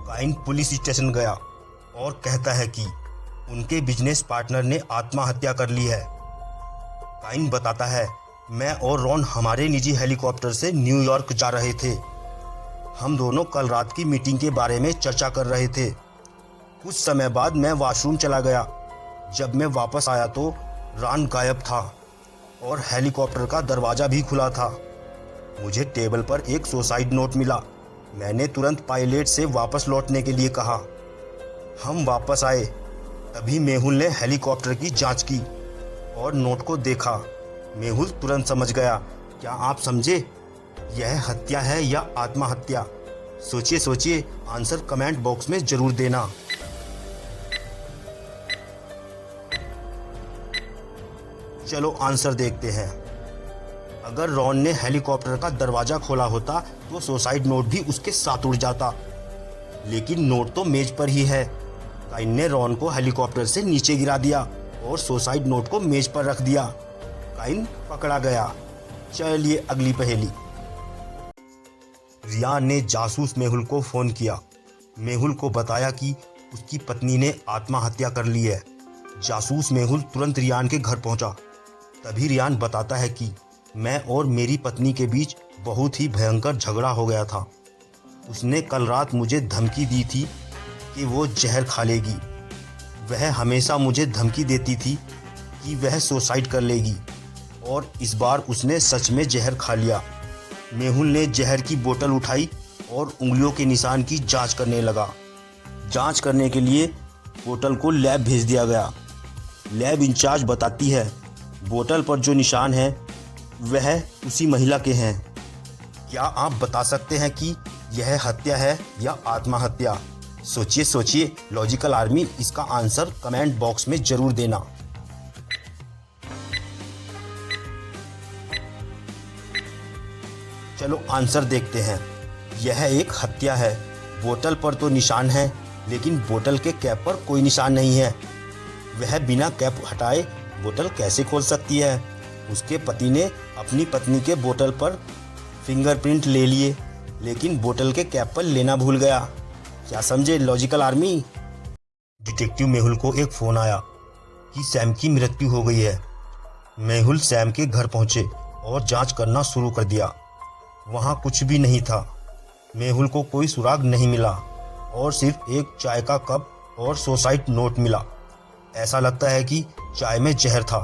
Kine police station गया और कहता है कि उनके बिजनेस पार्टनर ने आत्महत्या कर ली है। काइन बताता है, मैं और रॉन हमारे निजी हेलीकॉप्टर से न्यूयॉर्क जा रहे थे। हम दोनों कल रात की मीटिंग के बारे में चर्चा कर रहे थे। कुछ समय बाद मैं वॉशरूम चला गया। जब मैं वापस आया तो रॉन गायब था और हेलीकॉप्टर का दरवाज़ा भी खुला था। मुझे टेबल पर एक सुसाइड नोट मिला। मैंने तुरंत पायलट से वापस लौटने के लिए कहा। हम वापस आए, तभी मेहुल ने हेलीकॉप्टर की जांच की और नोट को देखा। मेहुल तुरंत समझ गया। क्या आप समझे? यह हत्या है या आत्महत्या? सोचिए सोचिए, आंसर कमेंट बॉक्स में जरूर देना। चलो आंसर देखते हैं। अगर रॉन ने हेलीकॉप्टर का दरवाज़ा खोला होता तो सुसाइड नोट भी उसके साथ उड़ जाता, लेकिन नोट तो मेज पर ही है। काइन ने रॉन को हेलीकॉप्टर से नीचे गिरा दिया और सुसाइड नोट को मेज पर रख दिया। काइन पकड़ा गया। चलिए अगली पहेली। रियान ने जासूस मेहुल को फ़ोन किया। मेहुल को बताया कि उसकी पत्नी ने आत्महत्या कर ली है। जासूस मेहुल तुरंत रियान के घर पहुंचा। तभी रियान बताता है कि मैं और मेरी पत्नी के बीच बहुत ही भयंकर झगड़ा हो गया था। उसने कल रात मुझे धमकी दी थी कि वो जहर खा लेगी। वह हमेशा मुझे धमकी देती थी कि वह सुसाइड कर लेगी, और इस बार उसने सच में जहर खा लिया। मेहुल ने जहर की बोतल उठाई और उंगलियों के निशान की जांच करने लगा। जांच करने के लिए बोतल को लैब भेज दिया गया। लैब इंचार्ज बताती है, बोतल पर जो निशान है वह उसी महिला के हैं। क्या आप बता सकते हैं कि यह हत्या है या आत्महत्या? सोचिए सोचिए, लॉजिकल आर्मी, इसका आंसर कमेंट बॉक्स में जरूर देना। चलो आंसर देखते हैं। यह एक हत्या है। बोतल पर तो निशान है, लेकिन बोतल के कैप पर कोई निशान नहीं है। वह बिना कैप हटाए बोतल कैसे खोल सकती है? उसके पति ने अपनी पत्नी के बोतल पर फिंगरप्रिंट ले लिए, लेकिन बोतल के कैप पर लेना भूल गया। क्या समझे लॉजिकल आर्मी? डिटेक्टिव मेहुल को एक फ़ोन आया कि सैम की मृत्यु हो गई है। मेहुल सैम के घर पहुंचे और जांच करना शुरू कर दिया। वहां कुछ भी नहीं था। मेहुल को कोई सुराग नहीं मिला और सिर्फ एक चाय का कप और सुसाइड नोट मिला। ऐसा लगता है कि चाय में जहर था।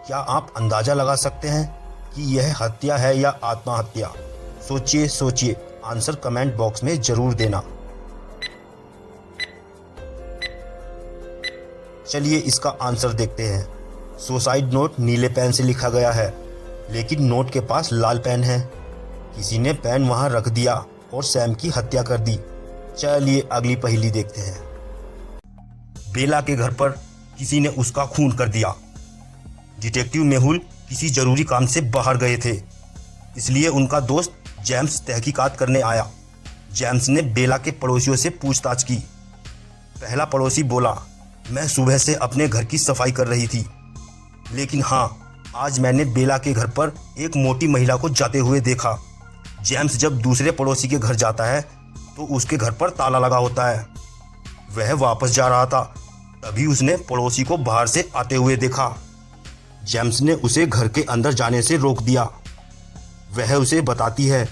क्या आप अंदाज़ा लगा सकते हैं कि यह हत्या है या आत्महत्या? सोचिए सोचिए, आंसर कमेंट बॉक्स में जरूर देना। चलिए इसका आंसर देखते हैं। सुसाइड नोट नीले पेन से लिखा गया है, लेकिन नोट के पास लाल पेन है। किसी ने पेन वहां रख दिया और सैम की हत्या कर दी। चलिए अगली पहेली देखते हैं। बेला के घर पर किसी ने उसका खून कर दिया। डिटेक्टिव मेहुल किसी जरूरी काम से बाहर गए थे, इसलिए उनका दोस्त जेम्स तहकीकात करने आया। जेम्स ने बेला के पड़ोसियों से पूछताछ की। पहला पड़ोसी बोला, मैं सुबह से अपने घर की सफाई कर रही थी, लेकिन हाँ, आज मैंने बेला के घर पर एक मोटी महिला को जाते हुए देखा। जेम्स जब दूसरे पड़ोसी के घर जाता है तो उसके घर पर ताला लगा होता है। वह वापस जा रहा था, तभी उसने पड़ोसी को बाहर से आते हुए देखा। जेम्स ने उसे घर के अंदर जाने से रोक दिया। वह उसे बताती है,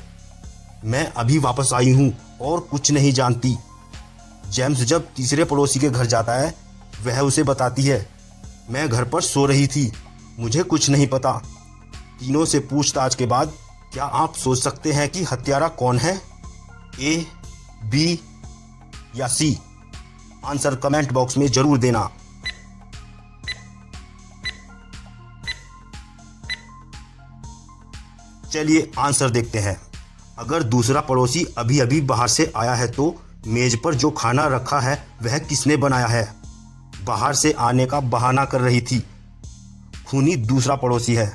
मैं अभी वापस आई हूँ और कुछ नहीं जानती। जेम्स जब तीसरे पड़ोसी के घर जाता है, वह उसे बताती है, मैं घर पर सो रही थी, मुझे कुछ नहीं पता। तीनों से पूछताछ के बाद क्या आप सोच सकते हैं कि हत्यारा कौन है? ए, बी या सी? आंसर कमेंट बॉक्स में जरूर देना। चलिए आंसर देखते हैं। अगर दूसरा पड़ोसी अभी अभी बाहर से आया है तो मेज पर जो खाना रखा है वह किसने बनाया है? बाहर से आने का बहाना कर रही थी। खूनी दूसरा पड़ोसी है।